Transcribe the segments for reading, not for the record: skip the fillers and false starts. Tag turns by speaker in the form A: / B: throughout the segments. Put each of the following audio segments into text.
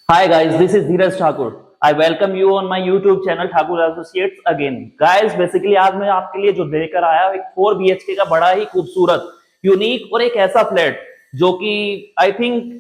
A: Hi guys, this is Dheeraj Thakur. I welcome you on my YouTube channel Thakur Associates again. Guys, basically आज मैं आपके लिए जो लेकर आया हूँ एक 4 BHK का बड़ा ही खूबसूरत, यूनिक और एक ऐसा फ्लैट जो कि आई थिंक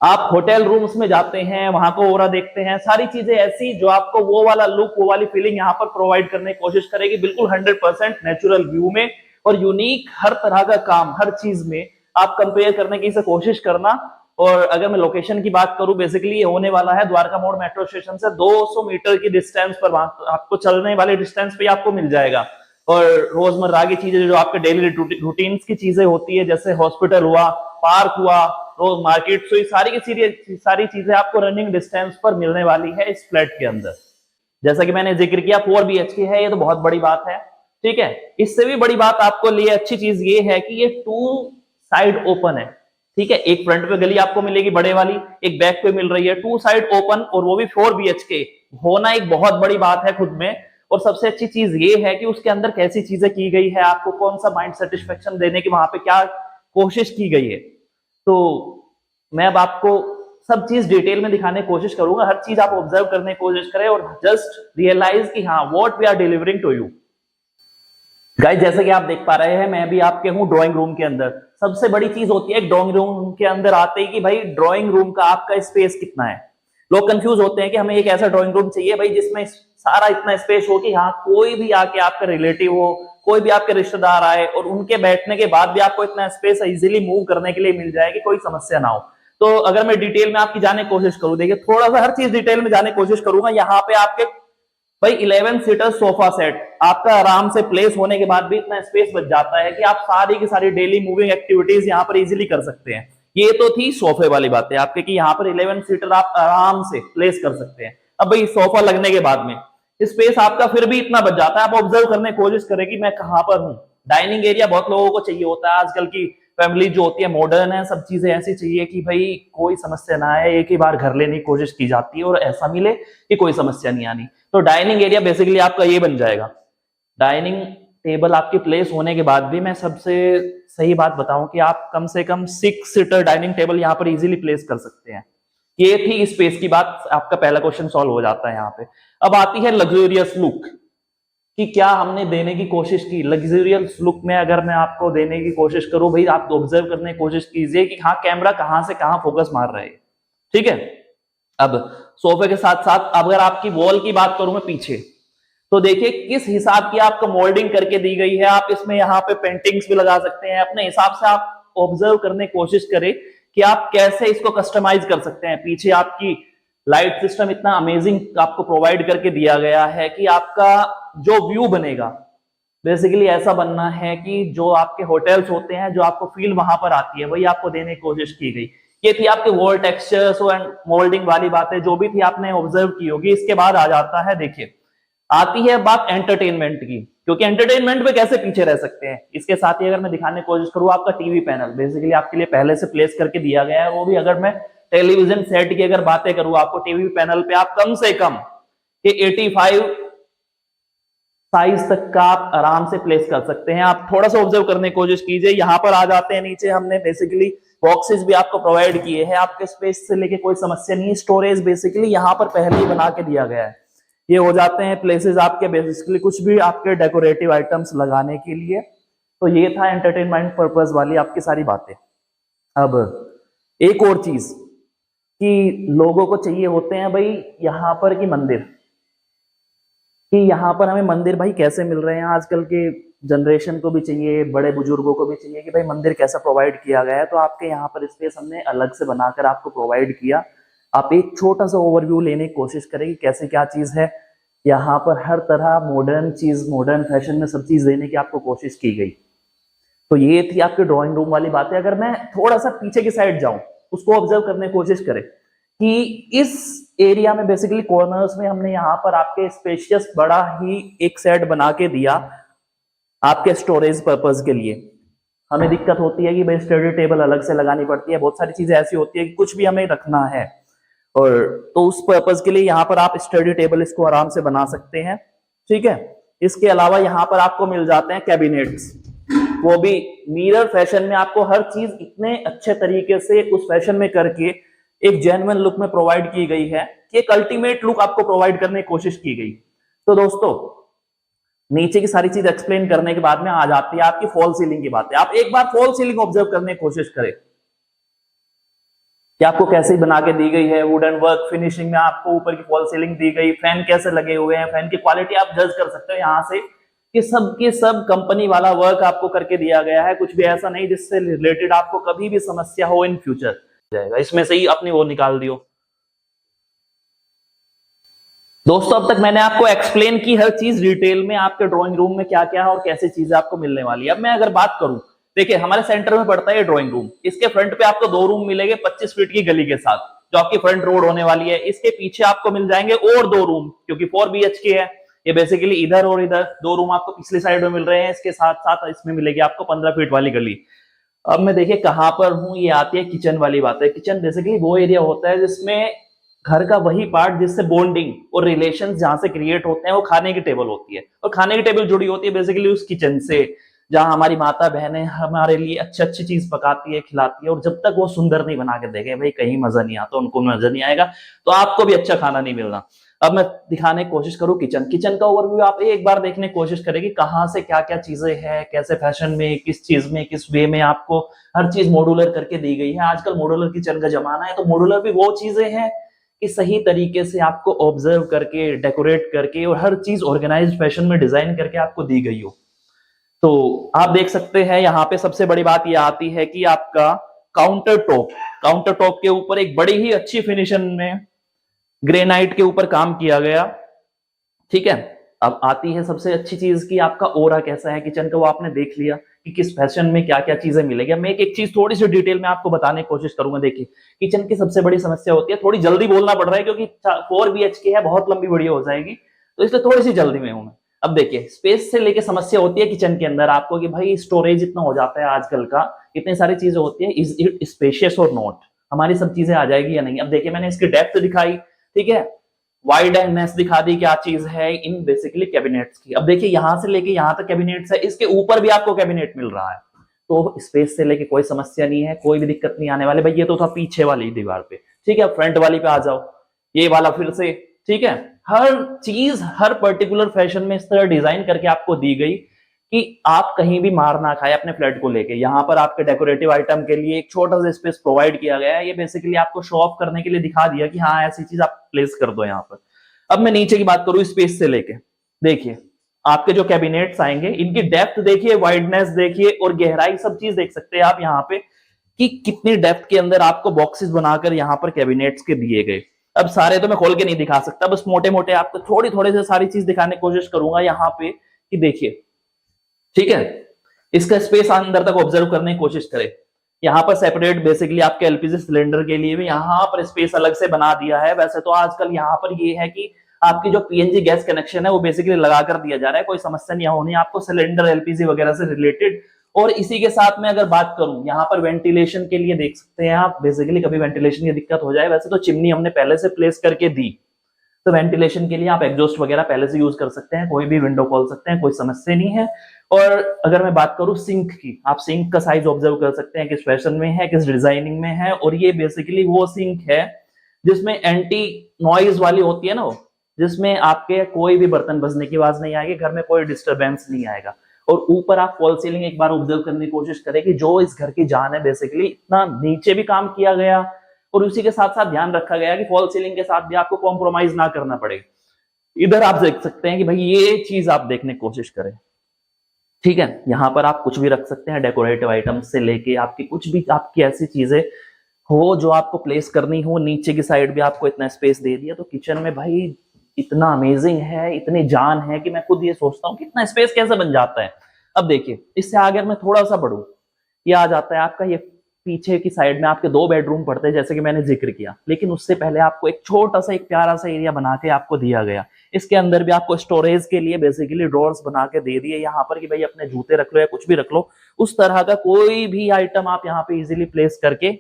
A: आप होटल रूम्स में जाते हैं, वहां को ओरा देखते हैं, सारी चीजें ऐसी जो आपको वो वाला लुक, वो वाली फीलिंग यहाँ पर प्रोवाइड करने की कोशिश करेगी, बिल्कुल 100% नेचुरल व्यू में और यूनिक हर तरह का काम, हर चीज में आप कंपेयर करने की कोशिश करना। और अगर मैं लोकेशन की बात करूं, बेसिकली ये होने वाला है द्वारका मोड़ मेट्रो स्टेशन से 200 मीटर की डिस्टेंस पर, आपको चलने वाले डिस्टेंस पे आपको मिल जाएगा। और रोजमर्रा की चीजें जो आपके डेली रूटीन्स की चीजें होती है, जैसे हॉस्पिटल हुआ, पार्क हुआ, रोज मार्केट, तो ये सारी चीजें आपको रनिंग डिस्टेंस पर मिलने वाली है इस फ्लैट के अंदर। जैसा कि मैंने जिक्र किया 4 BHK है, ये तो बहुत बड़ी बात है, ठीक है। इससे भी बड़ी बात आपको लिए अच्छी चीज ये है कि ये 2 साइड ओपन है, ठीक है। एक फ्रंट पे गली आपको मिलेगी बड़े वाली, एक बैक पे मिल रही है, 2 साइड ओपन, और वो भी 4 BHK होना एक बहुत बड़ी बात है खुद में। और सबसे अच्छी चीज ये है कि उसके अंदर कैसी चीजें की गई है, आपको कौन सा माइंड सेटिस्फेक्शन देने की वहां पे क्या कोशिश की गई है। तो मैं अब आपको सब चीज डिटेल में दिखाने की कोशिश करूंगा, हर चीज आप ऑब्जर्व करने की कोशिश करें और जस्ट रियलाइज कि हाँ, what we are delivering to you. Guys, जैसे कि आप देख पा रहे हैं, मैं भी आपके हूं ड्राइंग रूम के अंदर। सबसे बड़ी चीज होती है ड्राइंग रूम के अंदर आते ही कि भाई ड्राइंग रूम का आपका स्पेस कितना है। लोग कंफ्यूज होते हैं कि हमें एक ऐसा ड्राइंग रूम चाहिए भाई जिसमें सारा इतना स्पेस हो कि हाँ, कोई भी आके आपका रिलेटिव हो, कोई भी आपके रिश्तेदार आए और उनके बैठने के बाद भी आपको इतना स्पेस इजीली मूव करने के लिए मिल जाए कि कोई समस्या ना हो। तो अगर मैं डिटेल में आपकी जाने की कोशिश करूं, देखिए थोड़ा सा हर चीज डिटेल में जाने की कोशिश करूंगा। यहाँ पे आपके भाई 11 सीटर सोफा सेट आपका आराम से प्लेस होने के बाद भी इतना स्पेस बच जाता है कि आप सारी की सारी डेली मूविंग एक्टिविटीज यहाँ पर इजीली कर सकते हैं। ये तो थी सोफे वाली बातें आपके कि यहाँ पर 11 सीटर आप आराम से प्लेस कर सकते हैं। अब भाई सोफा लगने के बाद में स्पेस आपका फिर भी इतना बच जाता है, आप ऑब्जर्व करने की कोशिश करें कि मैं कहां पर हूं। डाइनिंग एरिया बहुत लोगों को चाहिए होता है, आजकल की फैमिली जो होती है मॉडर्न है, सब चीजें ऐसी चाहिए कि भाई कोई समस्या ना आए, एक ही बार घर लेने की कोशिश की जाती है और ऐसा मिले कि कोई समस्या नहीं आनी। तो डाइनिंग एरिया बेसिकली आपका ये बन जाएगा। डाइनिंग टेबल आपकी प्लेस होने के बाद भी मैं सबसे सही बात बताऊं कि आप कम से कम 6 सीटर डाइनिंग टेबल यहाँ पर इजीली प्लेस कर सकते हैं। ये थी स्पेस की बात, आपका पहला क्वेश्चन सॉल्व हो जाता है यहाँ पे। अब आती है लग्जूरियस लुक कि क्या हमने देने की कोशिश की। लग्जूरियस लुक में अगर मैं आपको देने की कोशिश करूं, भाई आप ऑब्जर्व करने की कोशिश कीजिए कि हाँ, कैमरा कहां से कहां फोकस मार रहा है, ठीक है। अब सोफे के साथ साथ अगर आपकी वॉल की बात करूं मैं पीछे, तो देखिए किस हिसाब की आपको मोल्डिंग करके दी गई है। आप इसमें यहाँ पे पेंटिंग्स भी लगा सकते हैं अपने हिसाब से। आप ऑब्जर्व करने की कोशिश करें कि आप कैसे इसको कस्टमाइज कर सकते हैं। पीछे आपकी लाइट सिस्टम इतना अमेजिंग आपको प्रोवाइड करके दिया गया है कि आपका जो व्यू बनेगा बेसिकली ऐसा बनना है कि जो आपके होटल्स होते हैं, जो आपको फील वहां पर आती है, वही आपको देने की कोशिश की गई। ये थी आपके वॉल टेक्सचर्स एंड मोल्डिंग वाली बातें, जो भी थी आपने ऑब्जर्व की होगी। इसके बाद आ जाता है, देखिए आती है बात एंटरटेनमेंट की, क्योंकि एंटरटेनमेंट में कैसे पीछे रह सकते हैं। इसके साथ ही अगर मैं दिखाने की कोशिश करूं, आपका टीवी पैनल बेसिकली आपके लिए पहले से प्लेस करके दिया गया है। वो भी अगर मैं टेलीविजन सेट की अगर बातें करूं, आपको टीवी पैनल पे आप कम से कम 85 साइज तक का आप आराम से प्लेस कर सकते हैं। आप थोड़ा सा ऑब्जर्व करने की कोशिश कीजिए। यहाँ पर आ जाते हैं नीचे, हमने बेसिकली बॉक्सेस भी आपको प्रोवाइड किए हैं। आपके स्पेस से लेके कोई समस्या नहीं। स्टोरेज बेसिकली यहाँ पर पहले ही बना के दिया गया है। ये हो जाते हैं प्लेसेस आपके बेसिकली कुछ भी आपके डेकोरेटिव आइटम्स लगाने के लिए। तो ये था एंटरटेनमेंट पर्पस वाली आपकी सारी बातें। अब एक और चीज कि लोगों को चाहिए होते हैं भाई यहाँ पर की मंदिर, कि यहाँ पर हमें मंदिर भाई कैसे मिल रहे हैं। आजकल के जनरेशन को भी चाहिए, बड़े बुजुर्गों को भी चाहिए कि भाई मंदिर कैसा प्रोवाइड किया गया है। तो आपके यहाँ पर स्पेस हमने अलग से बनाकर आपको प्रोवाइड किया। आप एक छोटा सा ओवरव्यू लेने की कोशिश करें कि कैसे क्या चीज है। यहाँ पर हर तरह मॉडर्न चीज, मॉडर्न फैशन में सब चीज देने की आपको कोशिश की गई। तो ये थी आपके ड्राइंग रूम वाली बातें। अगर मैं थोड़ा सा पीछे की साइड जाऊं, उसको ऑब्जर्व करने की कोशिश करें कि इस एरिया में बेसिकली कॉर्नर्स में हमने यहाँ पर आपके स्पेशियस बड़ा ही एक सेट बना के दिया आपके स्टोरेज पर्पस के लिए। हमें दिक्कत होती है कि भाई स्टडी टेबल अलग से लगानी पड़ती है, बहुत सारी चीजें ऐसी होती है कि कुछ भी हमें रखना है, और तो उस पर्पस के लिए यहाँ पर आप स्टडी टेबल इसको आराम से बना सकते हैं, ठीक है। इसके अलावा यहाँ पर आपको मिल जाते हैं कैबिनेट्स, वो भी मिरर फैशन में। आपको हर चीज इतने अच्छे तरीके से उस फैशन में करके एक जेन्युइन लुक में प्रोवाइड की गई है, कि एक अल्टीमेट लुक आपको प्रोवाइड करने की कोशिश की गई। तो दोस्तों नीचे की सारी चीज एक्सप्लेन करने के बाद में आ जाती है आपकी फॉल सीलिंग की बातें। आप एक बार फॉल सीलिंग ऑब्जर्व करने की कोशिश करें कि आपको कैसे बना के दी गई है। वुडन वर्क फिनिशिंग में आपको ऊपर की फॉल सीलिंग दी गई, फैन कैसे लगे हुए हैं, फैन की क्वालिटी आप जज कर सकते हो यहां से कि सब के सब कंपनी वाला वर्क आपको करके दिया गया है। कुछ भी ऐसा नहीं जिससे रिलेटेड आपको कभी भी समस्या हो इन फ्यूचर जाएगा। इसमें से ही अपनी वो निकाल दियो। दोस्तों अब तक मैंने आपको एक्सप्लेन की हर चीज डिटेल में, आपके ड्राइंग रूम में क्या क्या है और कैसी चीजें आपको मिलने वाली है। अब मैं अगर बात करूं, देखिए हमारे सेंटर में पड़ता है ये ड्राइंग रूम। इसके फ्रंट पे आपको 2 रूम मिलेंगे 25 फीट की गली के साथ, जो आपकी फ्रंट रोड होने वाली है। इसके पीछे आपको मिल जाएंगे और 2 रूम, क्योंकि 4 BHK है ये। बेसिकली इधर और इधर 2 रूम आपको पिछली साइड में मिल रहे हैं। इसके साथ साथ इसमें मिलेगी आपको 15 फीट वाली गली। अब मैं देखिए कहां पर हूं, ये आती है किचन वाली बात है। किचन बेसिकली वो एरिया होता है जिसमें घर का वही पार्ट जिससे बॉन्डिंग और रिलेशन जहां से क्रिएट होते हैं, वो खाने की टेबल होती है। और खाने की टेबल जुड़ी होती है बेसिकली उस किचन से, जहां हमारी माता बहनें हमारे लिए अच्छी अच्छी चीज पकाती है, खिलाती है। और जब तक वो सुंदर नहीं बना के देंगे भाई कहीं मजा नहीं आता, उनको मजा नहीं आएगा, तो आपको भी अच्छा खाना नहीं मिलना। अब मैं दिखाने की कोशिश करूं किचन का ओवरव्यू आप एक बार देखने की कोशिश करें कि कहां से क्या क्या चीजें हैं, कैसे फैशन में, किस चीज में, किस वे में आपको हर चीज मॉड्यूलर करके दी गई है। आजकल मॉड्यूलर किचन का जमाना है, तो मॉड्यूलर भी वो चीजें हैं कि सही तरीके से आपको ऑब्जर्व करके, डेकोरेट करके और हर चीज ऑर्गेनाइज्ड फैशन में डिजाइन करके आपको दी गई हो। तो आप देख सकते हैं यहाँ पे सबसे बड़ी बात ये आती है कि आपका काउंटर टॉप के ऊपर एक बड़ी ही अच्छी फिनिशिंग में ग्रेनाइट के ऊपर काम किया गया। ठीक है, अब आती है सबसे अच्छी चीज की आपका ओरा कैसा है किचन का, वो आपने देख लिया कि किस फैशन में क्या क्या चीजें मिलेगी। मैं एक चीज थोड़ी सी डिटेल में आपको बताने की कोशिश करूंगा। देखिए किचन की सबसे बड़ी समस्या होती है, थोड़ी जल्दी बोलना पड़ रहा है क्योंकि 4 BHK है, बहुत लंबी वीडियो हो जाएगी, तो इसलिए थोड़ी सी जल्दी में हूं मैं। अब देखिए स्पेस से लेके समस्या होती है किचन के अंदर आपको कि भाई स्टोरेज इतना हो जाता है आजकल का, इतनी सारी चीजें होती है, इज इट स्पेशियस और नॉट, हमारी सब चीजें आ जाएगी या नहीं। अब देखिए मैंने इसकी डेप्थ दिखाई, ठीक है, वाइड एंड नेस दिखा दी क्या चीज है इन बेसिकली कैबिनेट्स की। अब देखिए यहां से लेके यहां तक कैबिनेट्स है, इसके ऊपर भी आपको कैबिनेट मिल रहा है, तो स्पेस से लेके कोई समस्या नहीं है, कोई भी दिक्कत नहीं आने वाले। भाई ये तो था पीछे वाली दीवार पे, ठीक है, फ्रंट वाली पे आ जाओ, ये वाला फिर से, ठीक है। हर चीज हर पर्टिकुलर फैशन में इस तरह डिजाइन करके आपको दी गई कि आप कहीं भी मार ना खाए अपने फ्लैट को लेके। यहाँ पर आपके डेकोरेटिव आइटम के लिए एक छोटा सा स्पेस प्रोवाइड किया गया है। ये बेसिकली आपको शो ऑफ करने के लिए दिखा दिया कि हाँ ऐसी चीज आप प्लेस कर दो यहाँ पर। अब मैं नीचे की बात करूं स्पेस से लेके, देखिए आपके जो कैबिनेट्स आएंगे इनकी डेप्थ देखिए, वाइडनेस देखिए और गहराई, सब चीज देख सकते हैं आप यहाँ पे कि कितनी डेप्थ के अंदर आपको बॉक्सेस बनाकर यहाँ पर कैबिनेट्स के दिए गए। अब सारे तो मैं खोल के नहीं दिखा सकता, बस मोटे मोटे आपको थोड़ी थोड़े से सारी चीज दिखाने की कोशिश करूंगा यहाँ पे कि देखिए, ठीक है, इसका स्पेस अंदर तक ऑब्जर्व करने की कोशिश करें। यहाँ पर सेपरेट बेसिकली आपके एलपीजी सिलेंडर के लिए भी यहाँ पर स्पेस अलग से बना दिया है। वैसे तो आजकल यहाँ पर ये है कि आपकी जो पीएनजी गैस कनेक्शन है वो बेसिकली लगा कर दिया जा रहा है, कोई समस्या नहीं होनी आपको सिलेंडर एलपीजी वगैरह से रिलेटेड। और इसी के साथ में अगर बात करूं यहाँ पर वेंटिलेशन के लिए देख सकते हैं आप, बेसिकली कभी वेंटिलेशन की दिक्कत हो जाए, वैसे तो चिमनी हमने पहले से प्लेस करके दी, तो वेंटिलेशन के लिए आप एग्जॉस्ट वगैरह पहले से यूज कर सकते हैं, कोई भी विंडो खोल सकते हैं, कोई समस्या नहीं है। और अगर मैं बात करूं सिंक की, आप सिंक का साइज ऑब्जर्व कर सकते हैं, किस फैशन में है, किस डिजाइनिंग में है। और ये बेसिकली वो सिंक है जिसमें एंटी नॉइज वाली होती है ना, जिसमें आपके कोई भी बर्तन बजने की आवाज नहीं आएगी, घर में कोई डिस्टरबेंस नहीं आएगा। और ऊपर आप फॉल सीलिंग एक बार ऑब्जर्व करने की कोशिश करें कि जो इस घर की जान है, बेसिकली इतना नीचे भी काम किया गया और उसी के साथ साथ ध्यान रखा गया कि फॉल सीलिंग के साथ भी आपको कॉम्प्रोमाइज ना करना पड़े। इधर आप देख सकते हैं कि भाई ये चीज आप देखने की कोशिश करें, ठीक है। यहाँ पर आप कुछ भी रख सकते हैं, डेकोरेटिव आइटम से लेके आपकी कुछ भी आपकी ऐसी चीजें हो जो आपको प्लेस करनी हो। नीचे की साइड भी आपको इतना स्पेस दे दिया, तो किचन में भाई इतना अमेजिंग है, इतनी जान है कि मैं खुद ये सोचता हूँ कि इतना स्पेस कैसे बन जाता है। अब देखिए इससे आगे मैं थोड़ा सा बढ़ूं, ये आ जाता है आपका, ये पीछे की साइड में आपके 2 बेडरूम पड़ते हैं जैसे कि मैंने जिक्र किया, लेकिन उससे पहले आपको एक छोटा सा एक प्यारा सा एरिया बना के आपको दिया गया। इसके अंदर भी आपको स्टोरेज के लिए बेसिकली ड्रॉर्स बना के दे दिए यहाँ पर कि भाई अपने जूते रख लो या कुछ भी रख लो, उस तरह का कोई भी आइटम आप यहाँ पे इजीली प्लेस करके,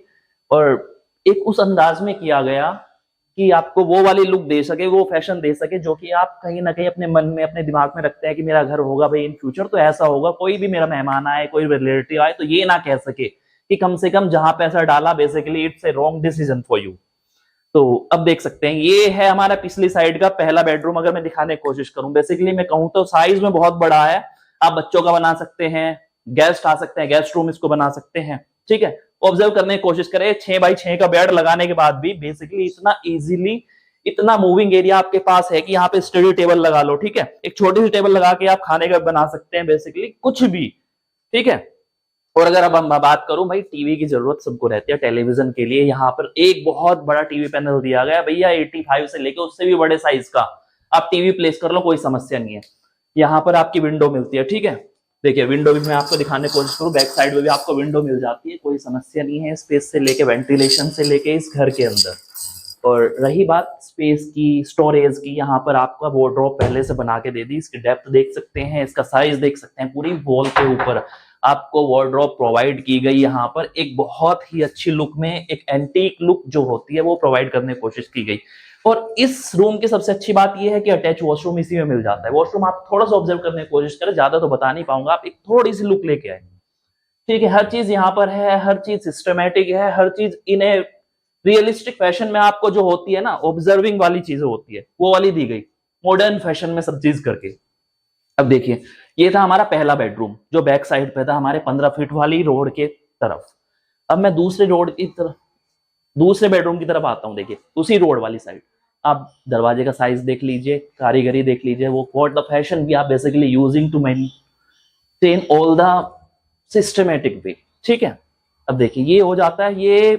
A: और एक उस अंदाज में किया गया कि आपको वो वाली लुक दे सके, वो फैशन दे सके जो कि आप कहीं ना कहीं अपने मन में, अपने दिमाग में रखते हैं कि मेरा घर होगा भाई इन फ्यूचर तो ऐसा होगा, कोई भी मेरा मेहमान आए, कोई रिलेटिव आए तो ये ना कह सके कि कम से कम जहां पैसा डाला basically it's a wrong decision for you. तो अब देख सकते हैं ये है हमारा पिछली साइड का पहला बेडरूम। अगर मैं दिखाने की कोशिश करूं, बेसिकली मैं कहूं तो साइज में बहुत बड़ा है। आप बच्चों का बना सकते हैं, गेस्ट आ सकते हैं, गेस्ट रूम इसको बना सकते हैं। ठीक है, ऑब्जर्व करने की कोशिश करें, 6x6 का बेड लगाने के बाद भी बेसिकली इतना इजीली, इतना मूविंग एरिया आपके पास है कि यहाँ पे स्टडी टेबल लगा लो। ठीक है, एक छोटी सी टेबल लगा के आप खाने का बना सकते हैं, बेसिकली कुछ भी। ठीक है, और अगर अब हम बात करूं, भाई टीवी की जरूरत सबको रहती है, टेलीविजन के लिए यहाँ पर एक बहुत बड़ा टीवी पैनल दिया गया भैया, 85 से लेकर उससे भी बड़े साइज का आप टीवी प्लेस कर लो, कोई समस्या नहीं है। यहाँ पर आपकी विंडो मिलती है। ठीक है, देखिए विंडो भी मैं आपको दिखाने की कोशिश करूँ, बैक साइड में भी आपको विंडो मिल जाती है, कोई समस्या नहीं है स्पेस से लेके, वेंटिलेशन से लेके इस घर के अंदर। और रही बात स्पेस की, स्टोरेज की, यहाँ पर आपका वार्डरोब पहले से बना के दे दी। इसकी डेप्थ देख सकते हैं, इसका साइज देख सकते हैं, पूरी वॉल के ऊपर आपको वार्डरोब प्रोवाइड की गई। यहाँ पर एक बहुत ही अच्छी लुक में एक एंटीक लुक जो होती है वो प्रोवाइड करने की कोशिश की गई। और इस रूम की सबसे अच्छी बात यह है कि अटैच वॉशरूम इसी में मिल जाता है। वॉशरूम आप थोड़ा सा ऑब्जर्व करने की कोशिश करें, ज्यादा तो बता नहीं पाऊंगा, आप एक थोड़ी सी लुक लेके आए। ठीक है, हर चीज यहाँ पर है, हर चीज सिस्टमेटिक है, हर चीज इन ए रियलिस्टिक फैशन में आपको जो होती है ना, ऑब्जर्विंग वाली चीजें होती है, वो वाली दी गई, मॉडर्न फैशन में सब चीज करके। अब देखिए, ये था हमारा पहला बेडरूम जो बैक साइड पे था हमारे 15 फीट वाली रोड के तरफ। अब मैं दूसरे रोड की तरफ, दूसरे बेडरूम की तरफ आता हूं। देखिए उसी रोड वाली साइड, आप दरवाजे का साइज देख लीजिए, कारीगरी देख लीजिए, वो what the fashion we are basically using to maintain all the systematic way. ठीक है, अब देखिए ये हो जाता है, ये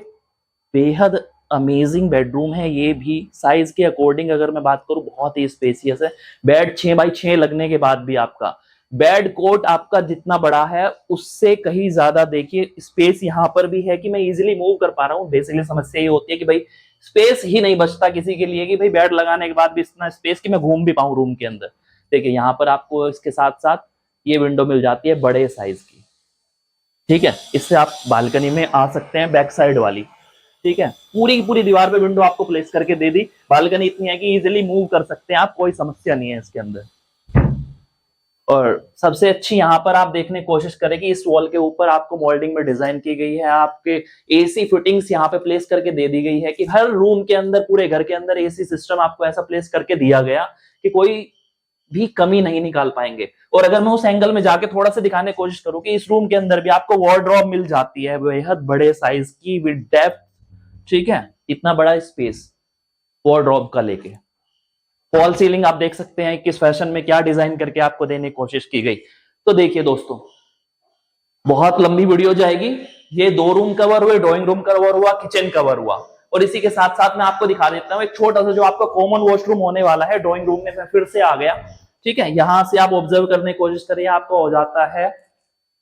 A: बेहद अमेजिंग बेडरूम है। ये भी साइज के अकॉर्डिंग अगर मैं बात करूं बहुत ही स्पेसियस है। बेड 6x6 लगने के बाद भी आपका बेड कोट आपका जितना बड़ा है उससे कहीं ज्यादा देखिए स्पेस यहाँ पर भी है कि मैं इजीली मूव कर पा रहा हूँ। बेसिकली समस्या ये होती है कि भाई स्पेस ही नहीं बचता किसी के लिए कि भाई बेड लगाने के बाद भी इतना स्पेस कि मैं घूम भी पाऊं रूम के अंदर। देखिए यहाँ पर आपको इसके साथ साथ ये विंडो मिल जाती है बड़े साइज की। ठीक है, इससे आप बालकनी में आ सकते हैं, बैक साइड वाली। ठीक है, पूरी पूरी दीवार पे विंडो आपको प्लेस करके दे दी। बालकनी इतनी है कि इजीली मूव कर सकते हैं आप, कोई समस्या नहीं है इसके अंदर। और सबसे अच्छी यहाँ पर आप देखने की कोशिश करें कि इस वॉल के ऊपर आपको मोल्डिंग में डिजाइन की गई है, आपके एसी फिटिंग्स यहाँ पे प्लेस करके दे दी गई है कि हर रूम के अंदर, पूरे घर के अंदर एसी सिस्टम आपको ऐसा प्लेस करके दिया गया कि कोई भी कमी नहीं निकाल पाएंगे। और अगर मैं उस एंगल में जाके थोड़ा सा दिखाने की कोशिश करूं कि इस रूम के अंदर भी आपको वार्डरोब मिल जाती है बेहद बड़े साइज की विद डेप्थ। ठीक है, इतना बड़ा स्पेस वार्डरोब का लेके। फॉल सीलिंग आप देख सकते हैं किस फैशन में क्या डिजाइन करके आपको देने की कोशिश की गई। तो देखिए दोस्तों, बहुत लंबी वीडियो जाएगी। ये 2 रूम कवर हुए, ड्राइंग रूम कवर हुआ, किचन कवर हुआ, और इसी के साथ साथ मैं आपको दिखा देता हूं एक छोटा सा जो आपका कॉमन वॉशरूम होने वाला है। ड्राइंग रूम में मैं फिर से आ गया। ठीक है, यहां से आप ऑब्जर्व करने की कोशिश करिए, आपको हो जाता है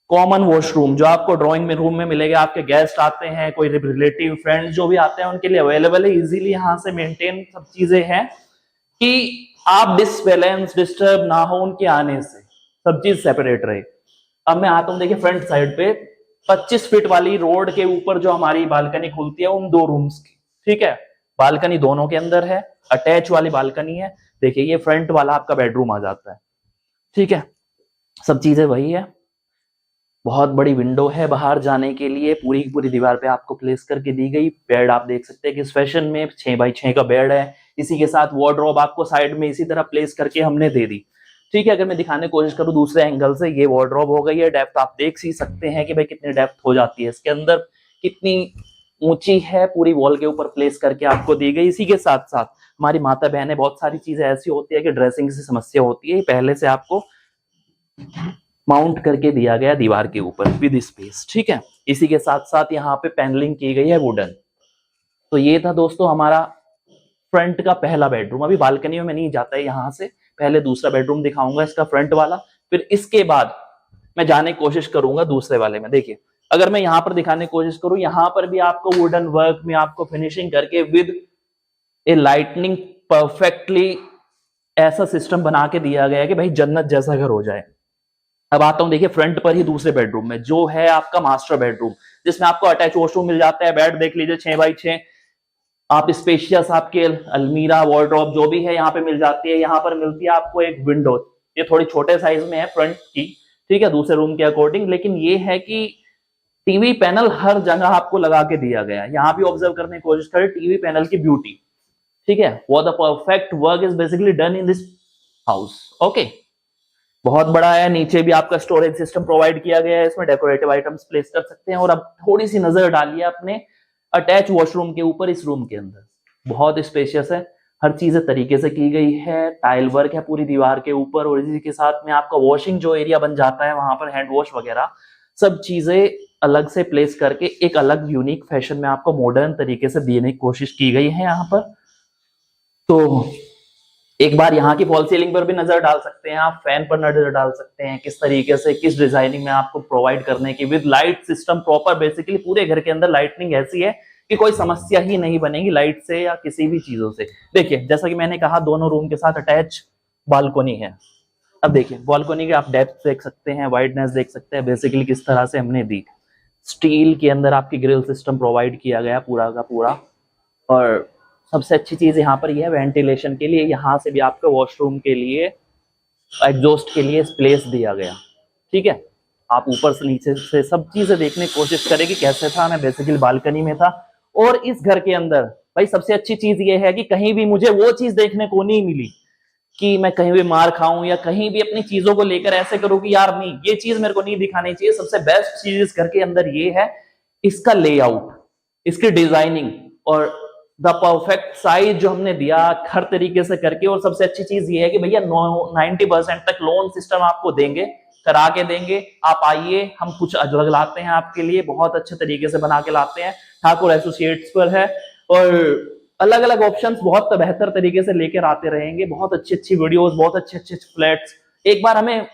A: कॉमन वॉशरूम जो आपको ड्राइंग में रूम में मिलेगा। आपके गेस्ट आते हैं, कोई रिलेटिव फ्रेंड जो भी आते हैं उनके लिए अवेलेबल है, इजीली यहां से मेंटेन सब चीजें हैं कि आप डिसबैलेंस डिस्टर्ब ना हो उनके आने से, सब चीज सेपरेट रहे। अब मैं आता हूं, देखिए फ्रंट साइड पे 25 फीट वाली रोड के ऊपर जो हमारी बालकनी खुलती है उन 2 रूम्स की। ठीक है, बालकनी दोनों के अंदर है, अटैच वाली बालकनी है। देखिए ये फ्रंट वाला आपका बेडरूम आ जाता है। ठीक है, सब चीजें वही है, बहुत बड़ी विंडो है बाहर जाने के लिए, पूरी की पूरी दीवार पे आपको प्लेस करके दी गई। बेड आप देख सकते हैं कि इस फैशन में 6x6 का बेड है, इसी के साथ वार्डरोब आपको साइड में इसी तरह प्लेस करके हमने दे दी। ठीक है, अगर मैं दिखाने की कोशिश करूं दूसरे एंगल से, ये वार्डरोब हो गई है। डेप्थ आप देख ही सकते हैं कि भाई कितनी डेप्थ हो जाती है इसके अंदर, कितनी ऊंची है, पूरी वॉल के ऊपर प्लेस करके आपको दी गई। इसी के साथ साथ हमारी माता बहनें, बहुत सारी चीजें ऐसी होती है कि ड्रेसिंग से समस्या होती है, पहले से आपको माउंट करके दिया गया दीवार के ऊपर विद स्पेस। ठीक है, इसी के साथ साथ यहाँ पे पैनलिंग की गई है वुडन। तो ये था दोस्तों हमारा फ्रंट का पहला बेडरूम। अभी बालकनी में नहीं जाता है, यहाँ से पहले दूसरा बेडरूम दिखाऊंगा इसका फ्रंट वाला, फिर इसके बाद मैं जाने की कोशिश करूंगा दूसरे वाले में। देखिए अगर मैं यहाँ पर दिखाने की कोशिश करूं, यहाँ पर भी आपको वुडन वर्क में आपको फिनिशिंग करके विद ए लाइटनिंग परफेक्टली ऐसा सिस्टम बना के दिया गया है कि भाई जन्नत जैसा घर हो जाए। अब आता हूं, देखिए फ्रंट पर ही दूसरे बेडरूम में जो है आपका मास्टर बेडरूम, जिसमें आपको अटैच वॉशरूम मिल जाता है। बेड देख लीजिए 6x6, आप स्पेशियस आपके अलमीरा वार्डरोब जो भी है यहाँ पे मिल जाती है। यहाँ पर मिलती है आपको एक विंडो, ये थोड़ी छोटे साइज में है फ्रंट की। ठीक है, दूसरे रूम के अकॉर्डिंग, लेकिन ये है कि टीवी पैनल हर जगह आपको लगा के दिया गया है। यहाँ भी ऑब्जर्व करने की कोशिश करें टीवी पैनल की ब्यूटी। ठीक है, वो the perfect work is basically done in this house. Okay, बहुत बड़ा है, नीचे भी आपका स्टोरेज सिस्टम प्रोवाइड किया गया है, इसमें डेकोरेटिव आइटम्स प्लेस कर सकते हैं। और अब थोड़ी सी नजर डालिए अपने अटैच वॉशरूम के ऊपर, इस रूम के अंदर बहुत स्पेशियस है, हर चीज तरीके से की गई है, टाइल वर्क है पूरी दीवार के ऊपर, और इसी के साथ में आपका वॉशिंग जो एरिया बन जाता है वहां पर हैंड वॉश वगैरह सब चीजें अलग से प्लेस करके एक अलग यूनिक फैशन में आपको मॉडर्न तरीके से देने की कोशिश की गई है यहाँ पर। तो एक बार यहाँ की फॉल सीलिंग पर भी नजर डाल सकते हैं आप, फैन पर नजर डाल सकते हैं, किस तरीके से किस डिजाइनिंग में आपको प्रोवाइड करने की, with light system proper. Basically पूरे घर के अंदर लाइटनिंग ऐसी है कि कोई समस्या ही नहीं बनेगी लाइट से या किसी भी चीजों से। देखिए जैसा कि मैंने कहा, दोनों रूम के साथ अटैच बालकोनी है। अब देखिए बालकोनी के आप डेप्थ देख सकते हैं, वाइडनेस देख सकते हैं, बेसिकली किस तरह से हमने दी। स्टील के अंदर आपकी ग्रिल सिस्टम प्रोवाइड किया गया पूरा का पूरा। और सबसे अच्छी चीज यहाँ पर यह है वेंटिलेशन के लिए, यहाँ से भी आपको वॉशरूम के लिए एग्जॉस्ट के लिए स्पेस दिया गया। ठीक है, आप ऊपर से नीचे से सब चीजें देखने की कोशिश करें कि कैसे था। मैं बेसिकली बालकनी में था, और इस घर के अंदर भाई सबसे अच्छी चीज ये है कि कहीं भी मुझे वो चीज देखने को नहीं मिली कि मैं कहीं भी मार खाऊं या कहीं भी अपनी चीजों को लेकर ऐसे करूं कि यार नहीं, ये चीज मेरे को नहीं दिखानी चाहिए। सबसे बेस्ट चीज इस घर के अंदर ये है इसका लेआउट, इसकी डिजाइनिंग और द परफेक्ट साइज जो हमने दिया हर तरीके से करके। और सबसे अच्छी चीज ये है कि भैया 90% तक लोन सिस्टम आपको देंगे, करा के देंगे। आप आइए, हम कुछ अलग लाते हैं आपके लिए, बहुत अच्छे तरीके से बना के लाते हैं, ठाकुर एसोसिएट्स पर है। और अलग अलग ऑप्शंस बहुत बेहतर तरीके से लेकर आते रहेंगे, बहुत अच्छी अच्छी वीडियोस, बहुत अच्छे अच्छे फ्लैट्स। एक बार हमें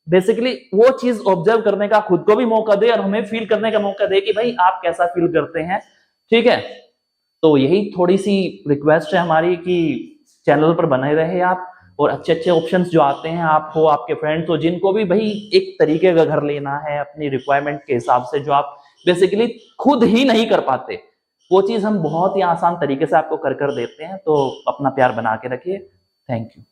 A: बेसिकली वो चीज ऑब्जर्व करने का खुद को भी मौका दे और हमें फील करने का मौका दे कि भाई आप कैसा फील करते हैं। ठीक है, तो यही थोड़ी सी रिक्वेस्ट है हमारी कि चैनल पर बने रहे आप, और अच्छे अच्छे ऑप्शंस जो आते हैं आप हो, आपके फ्रेंड्स हो, जिनको भी भाई एक तरीके का घर लेना है अपनी रिक्वायरमेंट के हिसाब से, जो आप बेसिकली खुद ही नहीं कर पाते, वो चीज हम बहुत ही आसान तरीके से आपको कर देते हैं। तो अपना प्यार बना के रखिए। Thank you.